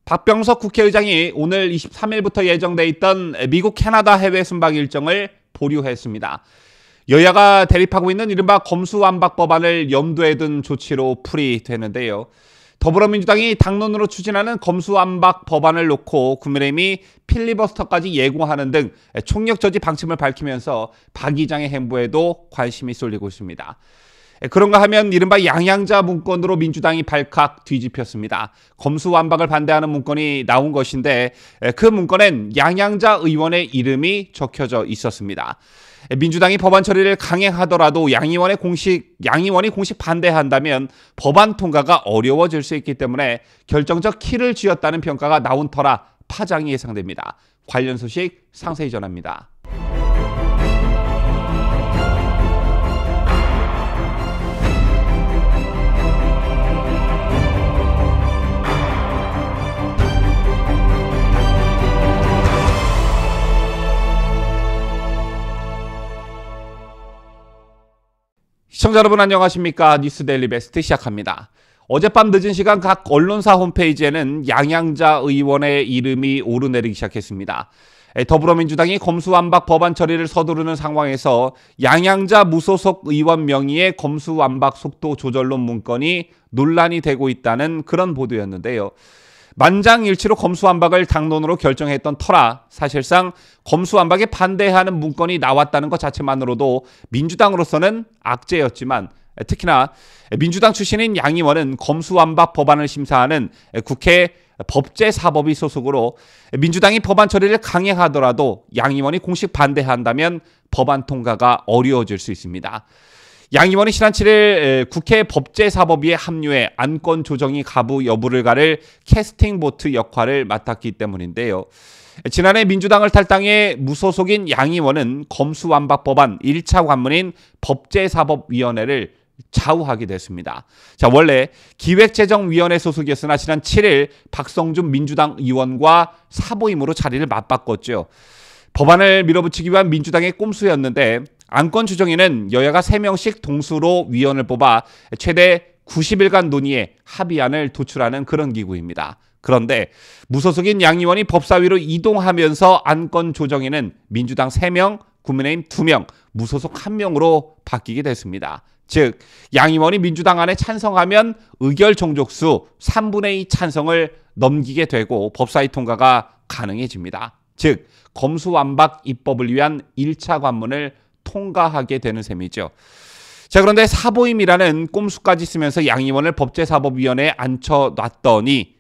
박병석 국회의장이 오늘 23일부터 예정돼 있던 미국 캐나다 해외 순방 일정을 보류했습니다. 여야가 대립하고 있는 이른바 검수완박 법안을 염두에 둔 조치로 풀이되는데요. 더불어민주당이 당론으로 추진하는 검수완박 법안을 놓고 국민의힘이 필리버스터까지 예고하는 등 총력 저지 방침을 밝히면서 박 의장의 행보에도 관심이 쏠리고 있습니다. 그런가 하면 이른바 양양자 문건으로 민주당이 발칵 뒤집혔습니다. 검수완박을 반대하는 문건이 나온 것인데 그 문건엔 양양자 의원의 이름이 적혀져 있었습니다. 민주당이 법안 처리를 강행하더라도 양의원이 공식 반대한다면 법안 통과가 어려워질 수 있기 때문에 결정적 키를 쥐었다는 평가가 나온 터라 파장이 예상됩니다. 관련 소식 상세히 전합니다. 시청자 여러분 안녕하십니까? 뉴스데일리 베스트 시작합니다. 어젯밤 늦은 시간 각 언론사 홈페이지에는 양양자 의원의 이름이 오르내리기 시작했습니다. 더불어민주당이 검수완박 법안 처리를 서두르는 상황에서 양양자 무소속 의원 명의의 검수완박 속도 조절론 문건이 논란이 되고 있다는 그런 보도였는데요. 만장일치로 검수완박을 당론으로 결정했던 터라 사실상 검수완박에 반대하는 문건이 나왔다는 것 자체만으로도 민주당으로서는 악재였지만 특히나 민주당 출신인 양 의원은 검수완박 법안을 심사하는 국회 법제사법위 소속으로 민주당이 법안 처리를 강행하더라도 양 의원이 공식 반대한다면 법안 통과가 어려워질 수 있습니다. 양 의원이 지난 7일 국회 법제사법위에 합류해 안건 조정이 가부 여부를 가를 캐스팅 보트 역할을 맡았기 때문인데요. 지난해 민주당을 탈당해 무소속인 양 의원은 검수완박 법안 1차 관문인 법제사법위원회를 좌우하게 됐습니다. 자, 원래 기획재정위원회 소속이었으나 지난 7일 박성준 민주당 의원과 사보임으로 자리를 맞바꿨죠. 법안을 밀어붙이기 위한 민주당의 꼼수였는데 안건 조정위는 여야가 3명씩 동수로 위원을 뽑아 최대 90일간 논의해 합의안을 도출하는 그런 기구입니다. 그런데 무소속인 양 의원이 법사위로 이동하면서 안건 조정위는 민주당 3명, 국민의힘 2명, 무소속 1명으로 바뀌게 됐습니다. 즉, 양 의원이 민주당 안에 찬성하면 의결 정족수 3분의 2 찬성을 넘기게 되고 법사위 통과가 가능해집니다. 즉, 검수완박 입법을 위한 1차 관문을 통과하게 되는 셈이죠. 자, 그런데 사보임이라는 꼼수까지 쓰면서 양 의원을 법제사법위원회에 앉혀놨더니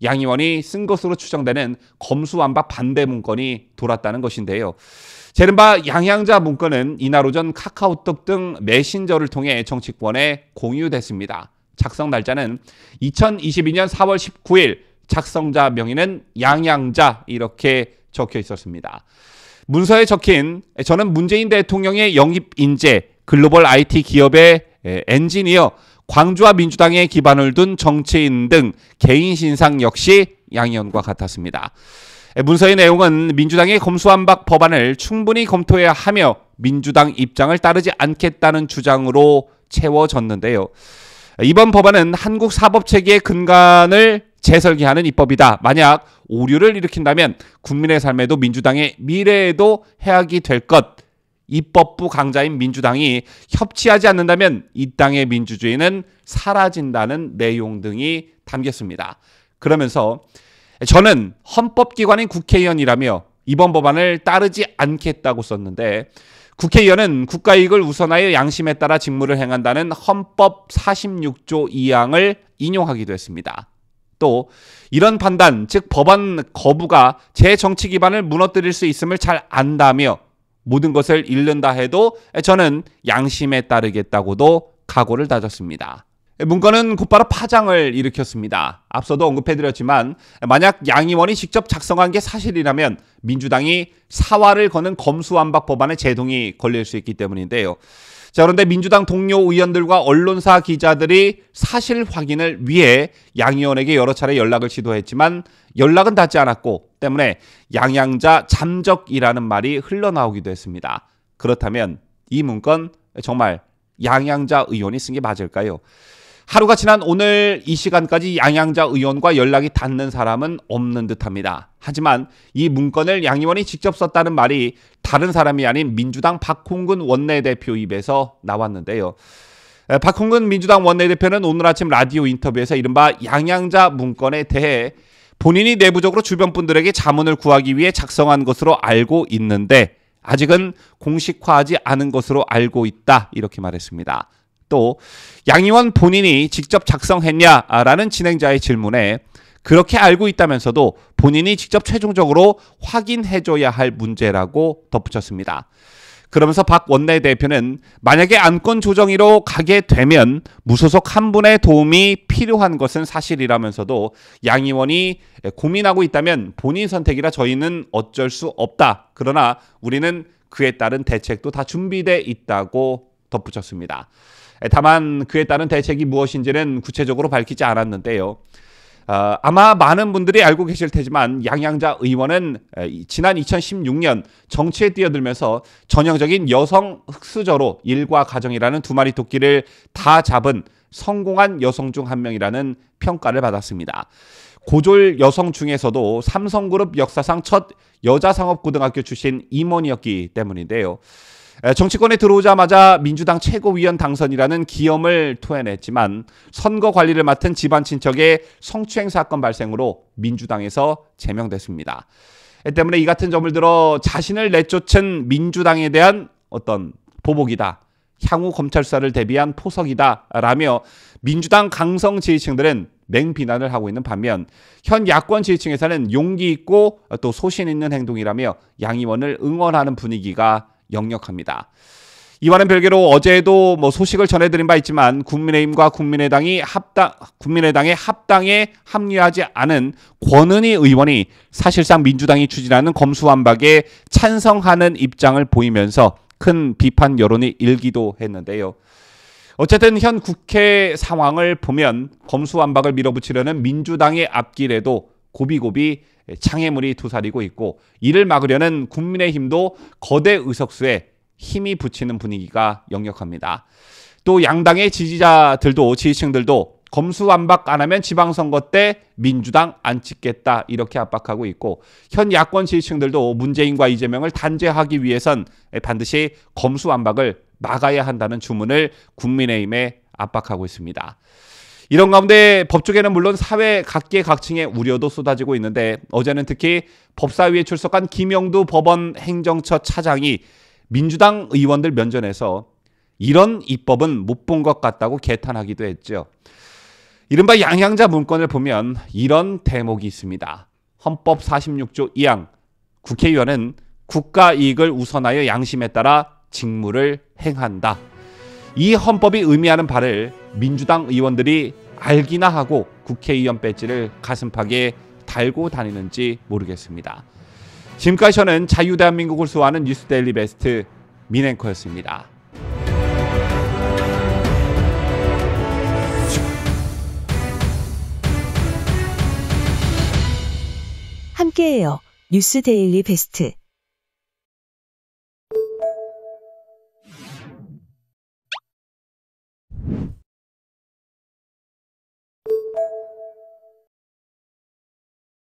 양 의원이 쓴 것으로 추정되는 검수완박 반대 문건이 돌았다는 것인데요. 이른바 양양자 문건은 이날 오전 카카오톡 등 메신저를 통해 정치권에 공유됐습니다. 작성 날짜는 2022년 4월 19일, 작성자 명의는 양양자 이렇게 적혀 있었습니다. 문서에 적힌 저는 문재인 대통령의 영입 인재, 글로벌 IT 기업의 엔지니어, 광주와 민주당에 기반을 둔 정치인 등 개인 신상 역시 양 의원과 같았습니다. 문서의 내용은 민주당의 검수완박 법안을 충분히 검토해야 하며 민주당 입장을 따르지 않겠다는 주장으로 채워졌는데요. 이번 법안은 한국 사법체계의 근간을 재설계하는 입법이다. 만약 오류를 일으킨다면 국민의 삶에도 민주당의 미래에도 해악이 될 것. 입법부 강자인 민주당이 협치하지 않는다면 이 땅의 민주주의는 사라진다는 내용 등이 담겼습니다. 그러면서 저는 헌법기관인 국회의원이라며 이번 법안을 따르지 않겠다고 썼는데 국회의원은 국가이익을 우선하여 양심에 따라 직무를 행한다는 헌법 46조 2항을 인용하기도 했습니다. 또 이런 판단, 즉 법안 거부가 제 정치 기반을 무너뜨릴 수 있음을 잘 안다며 모든 것을 잃는다 해도 저는 양심에 따르겠다고도 각오를 다졌습니다. 문건은 곧바로 파장을 일으켰습니다. 앞서도 언급해드렸지만 만약 양 의원이 직접 작성한 게 사실이라면 민주당이 사활을 거는 검수완박 법안에 제동이 걸릴 수 있기 때문인데요. 자, 그런데 민주당 동료 의원들과 언론사 기자들이 사실 확인을 위해 양 의원에게 여러 차례 연락을 시도했지만 연락은 닿지 않았고 때문에 양양자 잠적이라는 말이 흘러나오기도 했습니다. 그렇다면 이 문건 정말 양양자 의원이 쓴 게 맞을까요? 하루가 지난 오늘 이 시간까지 양양자 의원과 연락이 닿는 사람은 없는 듯합니다. 하지만 이 문건을 양 의원이 직접 썼다는 말이 다른 사람이 아닌 민주당 박홍근 원내대표 입에서 나왔는데요. 박홍근 민주당 원내대표는 오늘 아침 라디오 인터뷰에서 이른바 양양자 문건에 대해 본인이 내부적으로 주변 분들에게 자문을 구하기 위해 작성한 것으로 알고 있는데 아직은 공식화하지 않은 것으로 알고 있다, 이렇게 말했습니다. 또 양 의원 본인이 직접 작성했냐라는 진행자의 질문에 그렇게 알고 있다면서도 본인이 직접 최종적으로 확인해줘야 할 문제라고 덧붙였습니다. 그러면서 박 원내대표는 만약에 안건 조정위로 가게 되면 무소속 한 분의 도움이 필요한 것은 사실이라면서도 양 의원이 고민하고 있다면 본인 선택이라 저희는 어쩔 수 없다. 그러나 우리는 그에 따른 대책도 다 준비돼 있다고 덧붙였습니다. 다만 그에 따른 대책이 무엇인지는 구체적으로 밝히지 않았는데요. 아마 많은 분들이 알고 계실 테지만 양양자 의원은 지난 2016년 정치에 뛰어들면서 전형적인 여성 흑수저로 일과 가정이라는 두 마리 토끼를 다 잡은 성공한 여성 중 한 명이라는 평가를 받았습니다. 고졸 여성 중에서도 삼성그룹 역사상 첫 여자상업고등학교 출신 임원이었기 때문인데요. 정치권에 들어오자마자 민주당 최고위원 당선이라는 기염을 토해냈지만 선거 관리를 맡은 집안 친척의 성추행 사건 발생으로 민주당에서 제명됐습니다. 때문에 이 같은 점을 들어 자신을 내쫓은 민주당에 대한 어떤 보복이다, 향후 검찰 수사를 대비한 포석이다 라며 민주당 강성 지지층들은 맹비난을 하고 있는 반면 현 야권 지지층에서는 용기 있고 또 소신 있는 행동이라며 양 의원을 응원하는 분위기가 역력합니다. 이와는 별개로 어제도 소식을 전해드린 바 있지만 국민의힘과 국민의당의 합당에 합류하지 않은 권은희 의원이 사실상 민주당이 추진하는 검수완박에 찬성하는 입장을 보이면서 큰 비판 여론이 일기도 했는데요. 어쨌든 현 국회 상황을 보면 검수완박을 밀어붙이려는 민주당의 앞길에도 고비고비 장애물이 두사리고 있고 이를 막으려는 국민의힘도 거대 의석수에 힘이 붙이는 분위기가 역력합니다. 또 양당의 지지층들도 검수완박 안 하면 지방선거 때 민주당 안 찍겠다 이렇게 압박하고 있고 현 야권 지지층들도 문재인과 이재명을 단죄하기 위해선 반드시 검수완박을 막아야 한다는 주문을 국민의힘에 압박하고 있습니다. 이런 가운데 법조계는 물론 사회 각계각층의 우려도 쏟아지고 있는데 어제는 특히 법사위에 출석한 김영두 법원 행정처 차장이 민주당 의원들 면전에서 이런 입법은 못 본 것 같다고 개탄하기도 했죠. 이른바 양양자 문건을 보면 이런 대목이 있습니다. 헌법 46조 2항 국회의원은 국가 이익을 우선하여 양심에 따라 직무를 행한다. 이 헌법이 의미하는 바를 민주당 의원들이 알기나 하고 국회의원 배지를 가슴팍에 달고 다니는지 모르겠습니다. 지금까지 저는 자유대한민국을 수호하는 뉴스데일리 베스트 민앵커였습니다. 함께해요. 뉴스데일리 베스트.